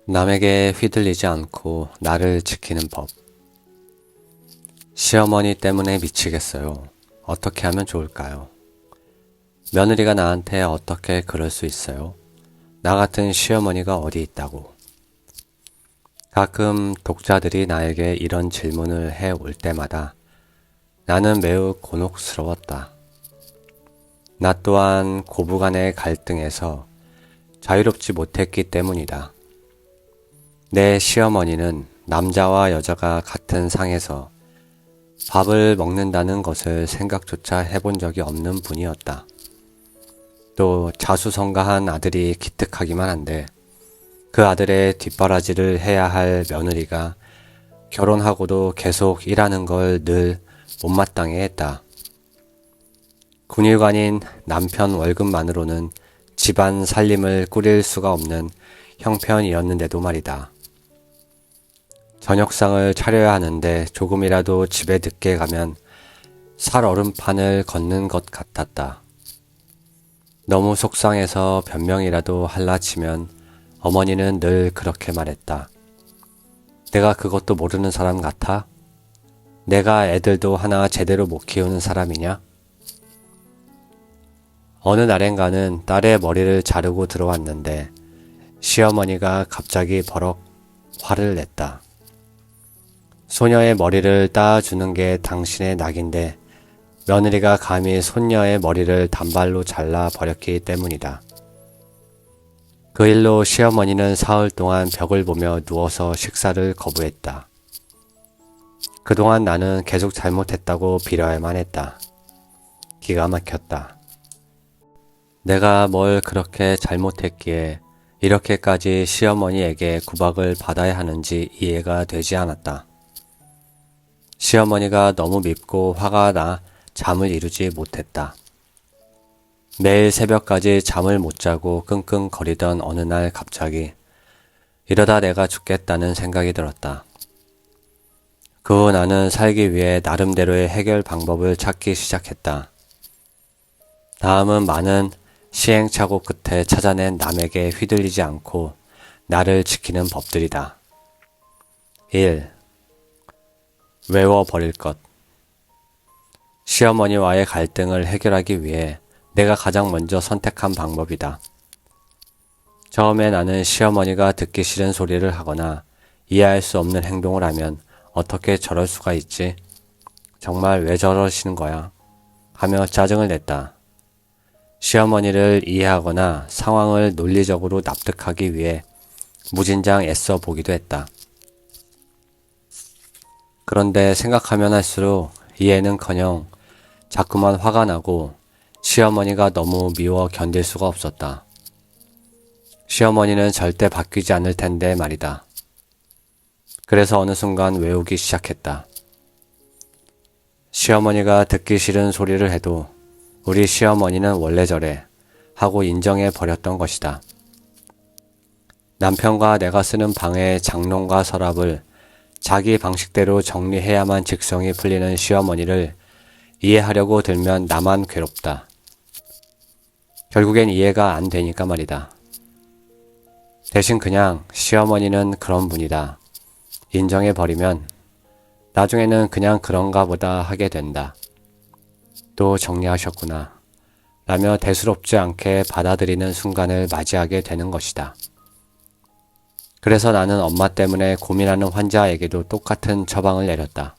남에게 휘둘리지 않고 나를 지키는 법. 시어머니 때문에 미치겠어요. 어떻게 하면 좋을까요? 며느리가 나한테 어떻게 그럴 수 있어요? 나 같은 시어머니가 어디 있다고. 가끔 독자들이 나에게 이런 질문을 해 올 때마다 나는 매우 곤혹스러웠다. 나 또한 고부간의 갈등에서 자유롭지 못했기 때문이다. 내 시어머니는 남자와 여자가 같은 상에서 밥을 먹는다는 것을 생각조차 해본 적이 없는 분이었다. 또 자수성가한 아들이 기특하기만 한데 그 아들의 뒷바라지를 해야 할 며느리가 결혼하고도 계속 일하는 걸 늘 못마땅해 했다. 군의관인 남편 월급만으로는 집안 살림을 꾸릴 수가 없는 형편이었는데도 말이다. 저녁상을 차려야 하는데 조금이라도 집에 늦게 가면 살얼음판을 걷는 것 같았다. 너무 속상해서 변명이라도 할라 치면 어머니는 늘 그렇게 말했다. 내가 그것도 모르는 사람 같아? 내가 애들도 하나 제대로 못 키우는 사람이냐? 어느 날엔가는 딸의 머리를 자르고 들어왔는데 시어머니가 갑자기 버럭 화를 냈다. 소녀의 머리를 따주는 게 당신의 낙인데 며느리가 감히 손녀의 머리를 단발로 잘라 버렸기 때문이다. 그 일로 시어머니는 사흘 동안 벽을 보며 누워서 식사를 거부했다. 그동안 나는 계속 잘못했다고 빌어야만 했다. 기가 막혔다. 내가 뭘 그렇게 잘못했기에 이렇게까지 시어머니에게 구박을 받아야 하는지 이해가 되지 않았다. 시어머니가 너무 밉고 화가 나 잠을 이루지 못했다. 매일 새벽까지 잠을 못 자고 끙끙거리던 어느 날 갑자기 이러다 내가 죽겠다는 생각이 들었다. 그 후 나는 살기 위해 나름대로의 해결 방법을 찾기 시작했다. 다음은 많은 시행착오 끝에 찾아낸 남에게 휘둘리지 않고 나를 지키는 법들이다. 1. 외워버릴 것. 시어머니와의 갈등을 해결하기 위해 내가 가장 먼저 선택한 방법이다. 처음에 나는 시어머니가 듣기 싫은 소리를 하거나 이해할 수 없는 행동을 하면 어떻게 저럴 수가 있지? 정말 왜 저러시는 거야? 하며 짜증을 냈다. 시어머니를 이해하거나 상황을 논리적으로 납득하기 위해 무진장 애써 보기도 했다. 그런데 생각하면 할수록 이해는커녕 자꾸만 화가 나고 시어머니가 너무 미워 견딜 수가 없었다. 시어머니는 절대 바뀌지 않을 텐데 말이다. 그래서 어느 순간 외우기 시작했다. 시어머니가 듣기 싫은 소리를 해도 우리 시어머니는 원래 저래 하고 인정해 버렸던 것이다. 남편과 내가 쓰는 방의 장롱과 서랍을 자기 방식대로 정리해야만 직성이 풀리는 시어머니를 이해하려고 들면 나만 괴롭다. 결국엔 이해가 안 되니까 말이다. 대신 그냥 시어머니는 그런 분이다. 인정해버리면 나중에는 그냥 그런가 보다 하게 된다. 또 정리하셨구나 라며 대수롭지 않게 받아들이는 순간을 맞이하게 되는 것이다. 그래서 나는 엄마 때문에 고민하는 환자에게도 똑같은 처방을 내렸다.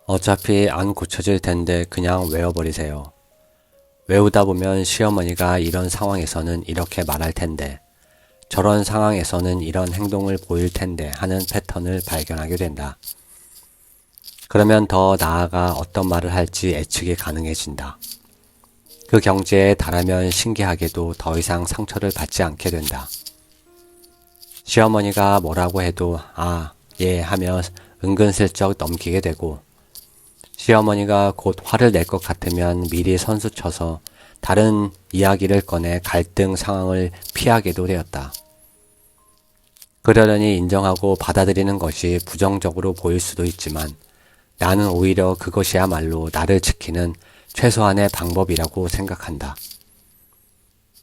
어차피 안 고쳐질 텐데 그냥 외워버리세요. 외우다 보면 시어머니가 이런 상황에서는 이렇게 말할 텐데 저런 상황에서는 이런 행동을 보일 텐데 하는 패턴을 발견하게 된다. 그러면 더 나아가 어떤 말을 할지 예측이 가능해진다. 그 경지에 달하면 신기하게도 더 이상 상처를 받지 않게 된다. 시어머니가 뭐라고 해도 아, 예 하며 은근슬쩍 넘기게 되고 시어머니가 곧 화를 낼 것 같으면 미리 선수쳐서 다른 이야기를 꺼내 갈등 상황을 피하게도 되었다. 그러려니 인정하고 받아들이는 것이 부정적으로 보일 수도 있지만 나는 오히려 그것이야말로 나를 지키는 최소한의 방법이라고 생각한다.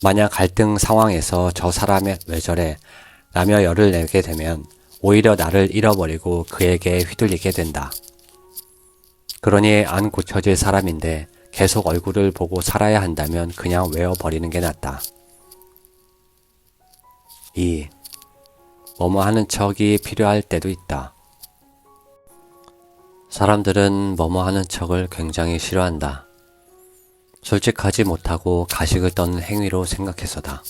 만약 갈등 상황에서 저 사람이 왜 저래? 라며 열을 내게 되면 오히려 나를 잃어버리고 그에게 휘둘리게 된다. 그러니 안 고쳐질 사람인데 계속 얼굴을 보고 살아야 한다면 그냥 외워버리는 게 낫다. 2. 뭐뭐 하는 척이 필요할 때도 있다. 사람들은 뭐뭐 하는 척을 굉장히 싫어한다. 솔직하지 못하고 가식을 떠는 행위로 생각해서다.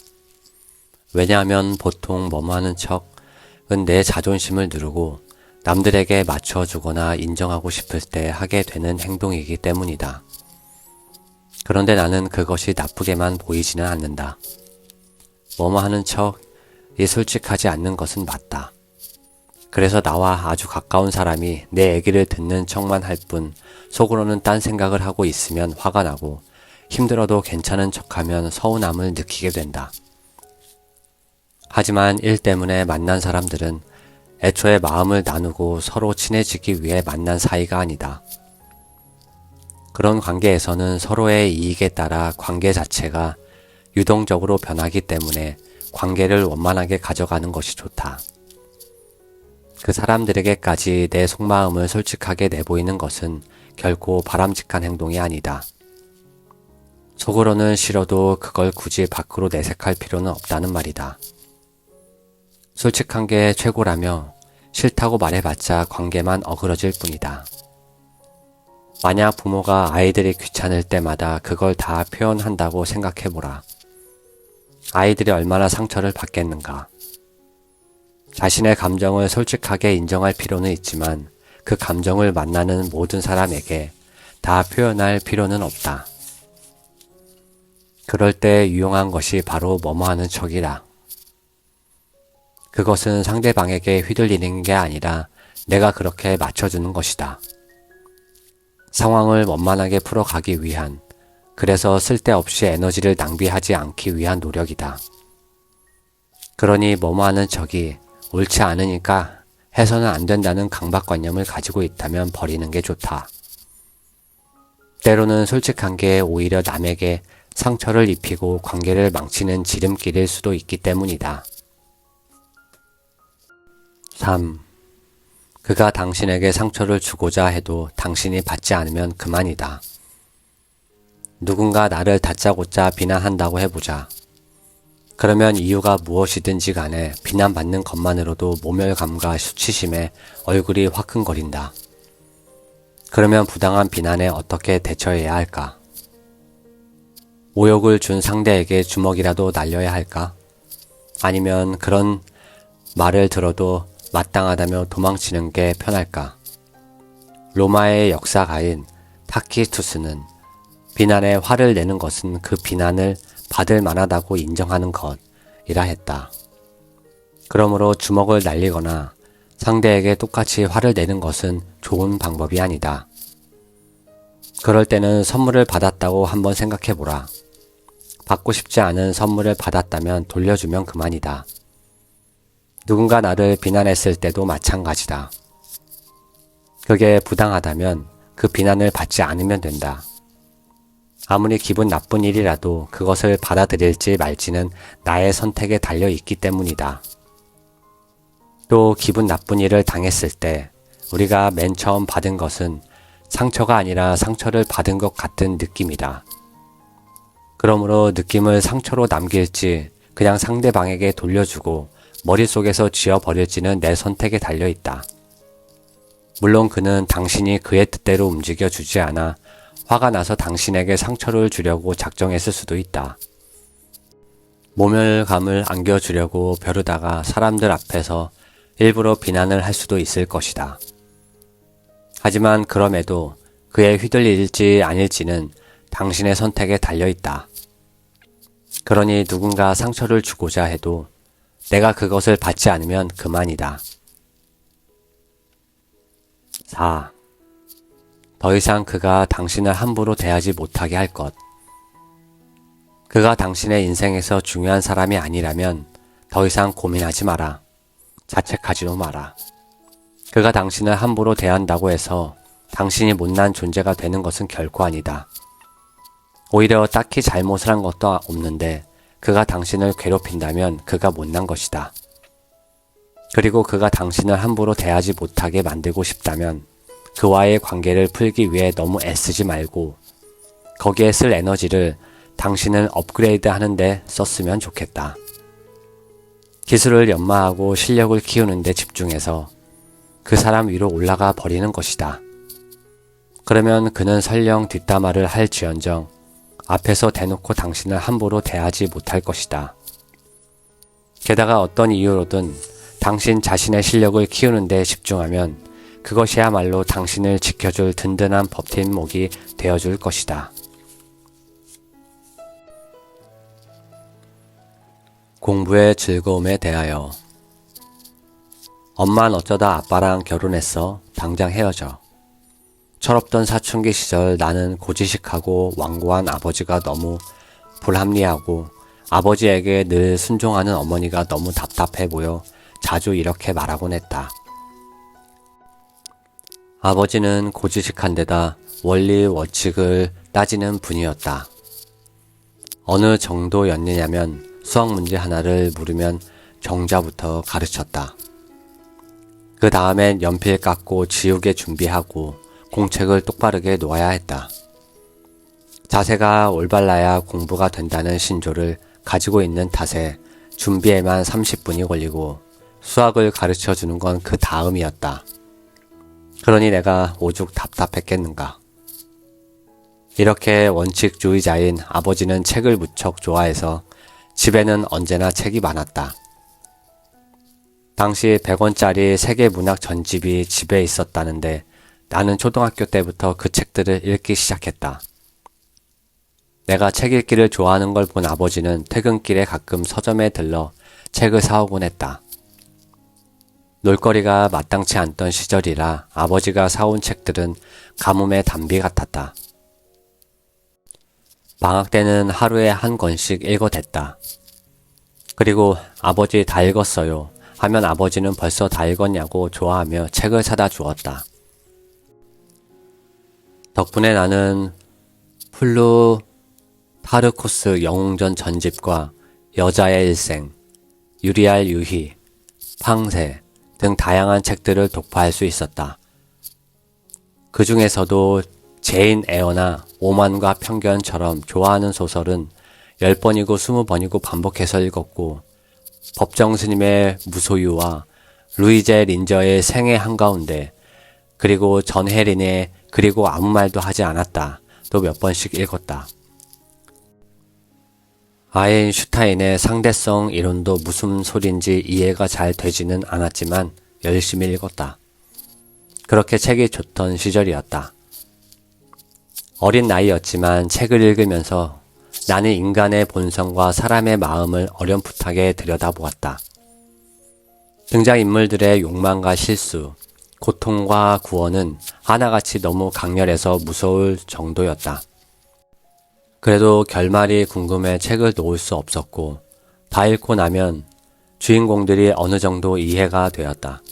왜냐하면 보통 뭐뭐 하는 척은 내 자존심을 누르고 남들에게 맞춰주거나 인정하고 싶을 때 하게 되는 행동이기 때문이다. 그런데 나는 그것이 나쁘게만 보이지는 않는다. 뭐뭐 하는 척이 솔직하지 않는 것은 맞다. 그래서 나와 아주 가까운 사람이 내 얘기를 듣는 척만 할 뿐 속으로는 딴 생각을 하고 있으면 화가 나고 힘들어도 괜찮은 척하면 서운함을 느끼게 된다. 하지만 일 때문에 만난 사람들은 애초에 마음을 나누고 서로 친해지기 위해 만난 사이가 아니다. 그런 관계에서는 서로의 이익에 따라 관계 자체가 유동적으로 변하기 때문에 관계를 원만하게 가져가는 것이 좋다. 그 사람들에게까지 내 속마음을 솔직하게 내보이는 것은 결코 바람직한 행동이 아니다. 속으로는 싫어도 그걸 굳이 밖으로 내색할 필요는 없다는 말이다. 솔직한 게 최고라며 싫다고 말해봤자 관계만 어그러질 뿐이다. 만약 부모가 아이들이 귀찮을 때마다 그걸 다 표현한다고 생각해보라. 아이들이 얼마나 상처를 받겠는가. 자신의 감정을 솔직하게 인정할 필요는 있지만 그 감정을 만나는 모든 사람에게 다 표현할 필요는 없다. 그럴 때 유용한 것이 바로 뭐뭐 하는 척이라. 그것은 상대방에게 휘둘리는 게 아니라 내가 그렇게 맞춰주는 것이다. 상황을 원만하게 풀어가기 위한, 그래서 쓸데없이 에너지를 낭비하지 않기 위한 노력이다. 그러니 뭐뭐 하는 척이 옳지 않으니까 해서는 안 된다는 강박관념을 가지고 있다면 버리는 게 좋다. 때로는 솔직한 게 오히려 남에게 상처를 입히고 관계를 망치는 지름길일 수도 있기 때문이다. 3. 그가 당신에게 상처를 주고자 해도 당신이 받지 않으면 그만이다. 누군가 나를 다짜고짜 비난한다고 해보자. 그러면 이유가 무엇이든지 간에 비난받는 것만으로도 모멸감과 수치심에 얼굴이 화끈거린다. 그러면 부당한 비난에 어떻게 대처해야 할까? 모욕을 준 상대에게 주먹이라도 날려야 할까? 아니면 그런 말을 들어도 마땅하다며 도망치는 게 편할까? 로마의 역사가인 타키투스는 비난에 화를 내는 것은 그 비난을 받을 만하다고 인정하는 것이라 했다. 그러므로 주먹을 날리거나 상대에게 똑같이 화를 내는 것은 좋은 방법이 아니다. 그럴 때는 선물을 받았다고 한번 생각해보라. 받고 싶지 않은 선물을 받았다면 돌려주면 그만이다. 누군가 나를 비난했을 때도 마찬가지다. 그게 부당하다면 그 비난을 받지 않으면 된다. 아무리 기분 나쁜 일이라도 그것을 받아들일지 말지는 나의 선택에 달려 있기 때문이다. 또 기분 나쁜 일을 당했을 때 우리가 맨 처음 받은 것은 상처가 아니라 상처를 받은 것 같은 느낌이다. 그러므로 느낌을 상처로 남길지 그냥 상대방에게 돌려주고 머릿속에서 지워버릴지는 내 선택에 달려있다. 물론 그는 당신이 그의 뜻대로 움직여주지 않아 화가 나서 당신에게 상처를 주려고 작정했을 수도 있다. 모멸감을 안겨주려고 벼르다가 사람들 앞에서 일부러 비난을 할 수도 있을 것이다. 하지만 그럼에도 그에 휘둘릴지 아닐지는 당신의 선택에 달려있다. 그러니 누군가 상처를 주고자 해도 내가 그것을 받지 않으면 그만이다. 4. 더 이상 그가 당신을 함부로 대하지 못하게 할 것. 그가 당신의 인생에서 중요한 사람이 아니라면 더 이상 고민하지 마라. 자책하지도 마라. 그가 당신을 함부로 대한다고 해서 당신이 못난 존재가 되는 것은 결코 아니다. 오히려 딱히 잘못을 한 것도 없는데 그가 당신을 괴롭힌다면 그가 못난 것이다. 그리고 그가 당신을 함부로 대하지 못하게 만들고 싶다면 그와의 관계를 풀기 위해 너무 애쓰지 말고 거기에 쓸 에너지를 당신을 업그레이드 하는데 썼으면 좋겠다. 기술을 연마하고 실력을 키우는 데 집중해서 그 사람 위로 올라가 버리는 것이다. 그러면 그는 설령 뒷담화를 할지언정 앞에서 대놓고 당신을 함부로 대하지 못할 것이다. 게다가 어떤 이유로든 당신 자신의 실력을 키우는 데 집중하면 그것이야말로 당신을 지켜줄 든든한 버팀목이 되어줄 것이다. 공부의 즐거움에 대하여. 엄만 어쩌다 아빠랑 결혼했어. 당장 헤어져. 철없던 사춘기 시절 나는 고지식하고 완고한 아버지가 너무 불합리하고 아버지에게 늘 순종하는 어머니가 너무 답답해 보여 자주 이렇게 말하곤 했다. 아버지는 고지식한 데다 원리 원칙을 따지는 분이었다. 어느 정도였느냐면 수학 문제 하나를 물으면 정자부터 가르쳤다. 그 다음엔 연필 깎고 지우개 준비하고 공책을 똑바르게 놓아야 했다. 자세가 올바라야 공부가 된다는 신조를 가지고 있는 탓에 준비에만 30분이 걸리고 수학을 가르쳐 주는 건 그 다음이었다. 그러니 내가 오죽 답답했겠는가. 이렇게 원칙주의자인 아버지는 책을 무척 좋아해서 집에는 언제나 책이 많았다. 당시 100원짜리 세계문학 전집이 집에 있었다는데 나는 초등학교 때부터 그 책들을 읽기 시작했다. 내가 책 읽기를 좋아하는 걸 본 아버지는 퇴근길에 가끔 서점에 들러 책을 사오곤 했다. 놀거리가 마땅치 않던 시절이라 아버지가 사온 책들은 가뭄의 단비 같았다. 방학 때는 하루에 한 권씩 읽어댔다. 그리고 아버지 다 읽었어요 하면 아버지는 벌써 다 읽었냐고 좋아하며 책을 사다 주었다. 덕분에 나는 플루타르코스 영웅전 전집과 여자의 일생, 유리알 유희, 팡세 등 다양한 책들을 독파할 수 있었다. 그 중에서도 제인 에어나 오만과 편견처럼 좋아하는 소설은 10번이고 20번이고 반복해서 읽었고 법정 스님의 무소유와 루이제 린저의 생애 한가운데 그리고 전혜린의 그리고 아무 말도 하지 않았다 또 몇 번씩 읽었다. 아인슈타인의 상대성 이론도 무슨 소린지 이해가 잘 되지는 않았지만 열심히 읽었다. 그렇게 책이 좋던 시절이었다. 어린 나이였지만 책을 읽으면서 나는 인간의 본성과 사람의 마음을 어렴풋하게 들여다보았다. 등장인물들의 욕망과 실수, 고통과 구원은 하나같이 너무 강렬해서 무서울 정도였다. 그래도 결말이 궁금해 책을 놓을 수 없었고 다 읽고 나면 주인공들이 어느 정도 이해가 되었다.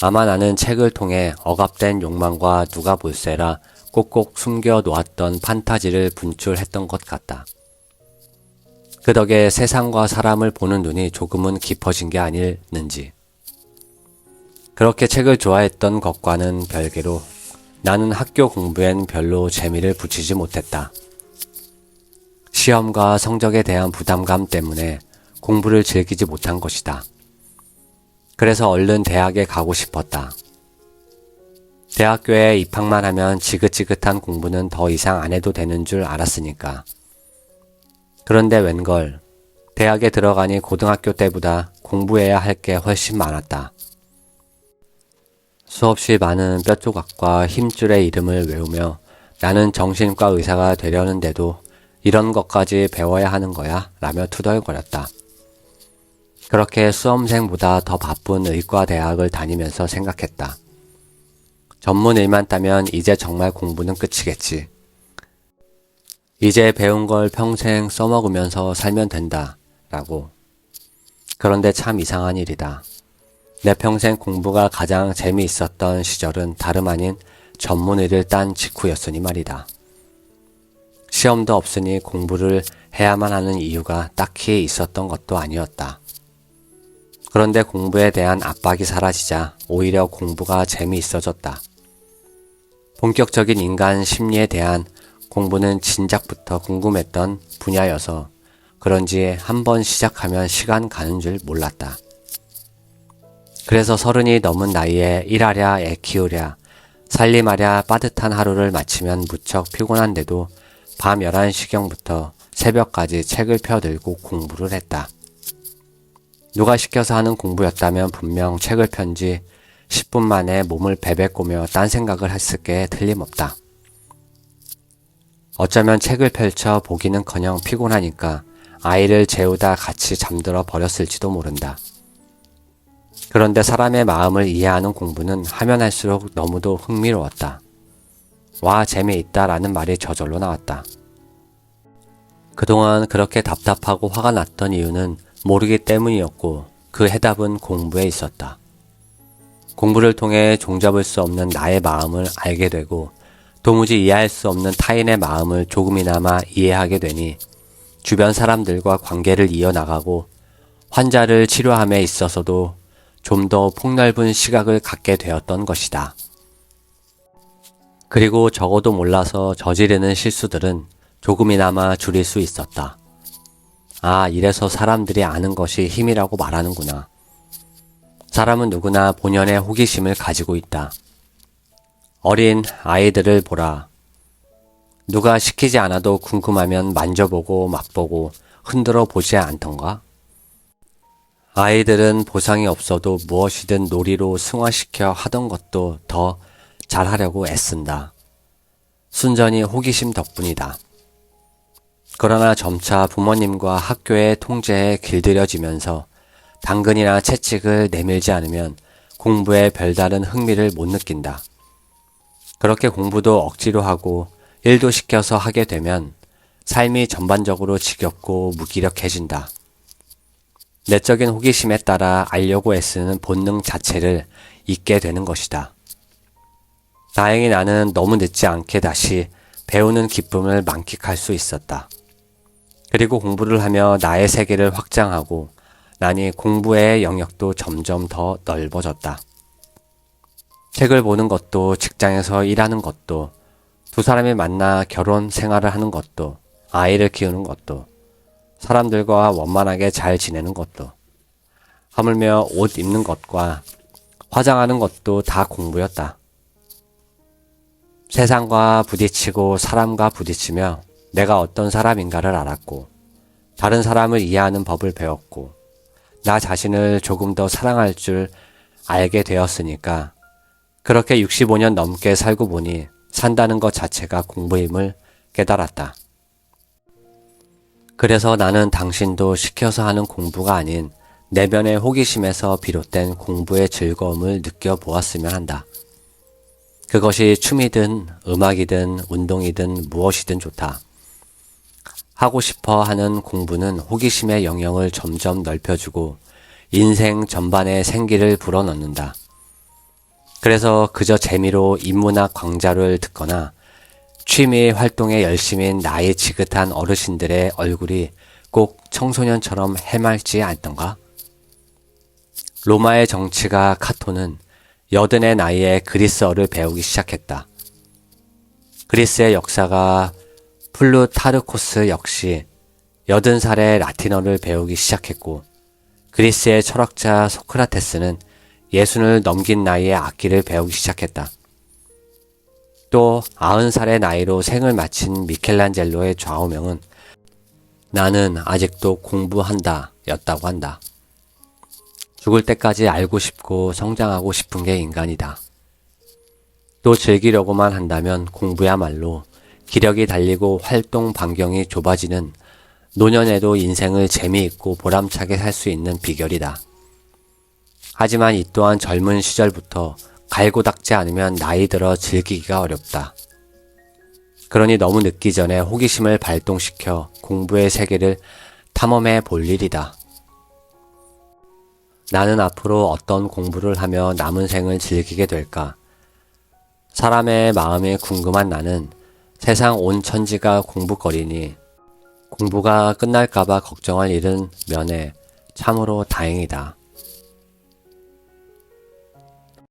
아마 나는 책을 통해 억압된 욕망과 누가 볼세라 꼭꼭 숨겨 놓았던 판타지를 분출했던 것 같다. 그 덕에 세상과 사람을 보는 눈이 조금은 깊어진 게 아니었는지. 그렇게 책을 좋아했던 것과는 별개로 나는 학교 공부엔 별로 재미를 붙이지 못했다. 시험과 성적에 대한 부담감 때문에 공부를 즐기지 못한 것이다. 그래서 얼른 대학에 가고 싶었다. 대학교에 입학만 하면 지긋지긋한 공부는 더 이상 안 해도 되는 줄 알았으니까. 그런데 웬걸 대학에 들어가니 고등학교 때보다 공부해야 할 게 훨씬 많았다. 수없이 많은 뼈조각과 힘줄의 이름을 외우며 나는 정신과 의사가 되려는데도 이런 것까지 배워야 하는 거야? 라며 투덜거렸다. 그렇게 수험생보다 더 바쁜 의과대학을 다니면서 생각했다. 전문 일만 따면 이제 정말 공부는 끝이겠지. 이제 배운 걸 평생 써먹으면서 살면 된다. 라고. 그런데 참 이상한 일이다. 내 평생 공부가 가장 재미있었던 시절은 다름 아닌 전문의를 딴 직후였으니 말이다. 시험도 없으니 공부를 해야만 하는 이유가 딱히 있었던 것도 아니었다. 그런데 공부에 대한 압박이 사라지자 오히려 공부가 재미있어졌다. 본격적인 인간 심리에 대한 공부는 진작부터 궁금했던 분야여서 그런지 한 번 시작하면 시간 가는 줄 몰랐다. 그래서 30이 넘은 나이에 일하랴 애 키우랴 살림하랴 빠듯한 하루를 마치면 무척 피곤한데도 밤 11시경부터 새벽까지 책을 펴들고 공부를 했다. 누가 시켜서 하는 공부였다면 분명 책을 편 지 10분 만에 몸을 베베꼬며 딴 생각을 했을 게 틀림없다. 어쩌면 책을 펼쳐 보기는커녕 피곤하니까 아이를 재우다 같이 잠들어 버렸을지도 모른다. 그런데 사람의 마음을 이해하는 공부는 하면 할수록 너무도 흥미로웠다. 와, 재미있다라는 말이 저절로 나왔다. 그동안 그렇게 답답하고 화가 났던 이유는 모르기 때문이었고 그 해답은 공부에 있었다. 공부를 통해 종잡을 수 없는 나의 마음을 알게 되고 도무지 이해할 수 없는 타인의 마음을 조금이나마 이해하게 되니 주변 사람들과 관계를 이어나가고 환자를 치료함에 있어서도 좀 더 폭넓은 시각을 갖게 되었던 것이다. 그리고 적어도 몰라서 저지르는 실수들은 조금이나마 줄일 수 있었다. 아, 이래서 사람들이 아는 것이 힘이라고 말하는구나. 사람은 누구나 본연의 호기심을 가지고 있다. 어린 아이들을 보라. 누가 시키지 않아도 궁금하면 만져보고 맛보고 흔들어 보지 않던가? 아이들은 보상이 없어도 무엇이든 놀이로 승화시켜 하던 것도 더 잘하려고 애쓴다. 순전히 호기심 덕분이다. 그러나 점차 부모님과 학교의 통제에 길들여지면서 당근이나 채찍을 내밀지 않으면 공부에 별다른 흥미를 못 느낀다. 그렇게 공부도 억지로 하고 일도 시켜서 하게 되면 삶이 전반적으로 지겹고 무기력해진다. 내적인 호기심에 따라 알려고 애쓰는 본능 자체를 잊게 되는 것이다. 다행히 나는 너무 늦지 않게 다시 배우는 기쁨을 만끽할 수 있었다. 그리고 공부를 하며 나의 세계를 확장하고 나니 공부의 영역도 점점 더 넓어졌다. 책을 보는 것도 직장에서 일하는 것도 두 사람이 만나 결혼 생활을 하는 것도 아이를 키우는 것도 사람들과 원만하게 잘 지내는 것도 하물며 옷 입는 것과 화장하는 것도 다 공부였다. 세상과 부딪히고 사람과 부딪히며 내가 어떤 사람인가를 알았고 다른 사람을 이해하는 법을 배웠고 나 자신을 조금 더 사랑할 줄 알게 되었으니까 그렇게 65년 넘게 살고 보니 산다는 것 자체가 공부임을 깨달았다. 그래서 나는 당신도 시켜서 하는 공부가 아닌 내면의 호기심에서 비롯된 공부의 즐거움을 느껴보았으면 한다. 그것이 춤이든 음악이든 운동이든 무엇이든 좋다. 하고 싶어 하는 공부는 호기심의 영역을 점점 넓혀주고 인생 전반에 생기를 불어넣는다. 그래서 그저 재미로 인문학 강좌를 듣거나 취미 활동에 열심인 나이 지긋한 어르신들의 얼굴이 꼭 청소년처럼 해맑지 않던가? 로마의 정치가 카토는 80의 나이에 그리스어를 배우기 시작했다. 그리스의 역사가 플루타르코스 역시 80살에 라틴어를 배우기 시작했고 그리스의 철학자 소크라테스는 60을 넘긴 나이에 악기를 배우기 시작했다. 또 90살의 나이로 생을 마친 미켈란젤로의 좌우명은 나는 아직도 공부한다 였다고 한다. 죽을 때까지 알고 싶고 성장하고 싶은 게 인간이다. 또 즐기려고만 한다면 공부야말로 기력이 달리고 활동 반경이 좁아지는 노년에도 인생을 재미있고 보람차게 살 수 있는 비결이다. 하지만 이 또한 젊은 시절부터 갈고 닦지 않으면 나이 들어 즐기기가 어렵다. 그러니 너무 늦기 전에 호기심을 발동시켜 공부의 세계를 탐험해 볼 일이다. 나는 앞으로 어떤 공부를 하며 남은 생을 즐기게 될까? 사람의 마음이 궁금한 나는 세상 온 천지가 공부거리니 공부가 끝날까봐 걱정할 일은 면해 참으로 다행이다.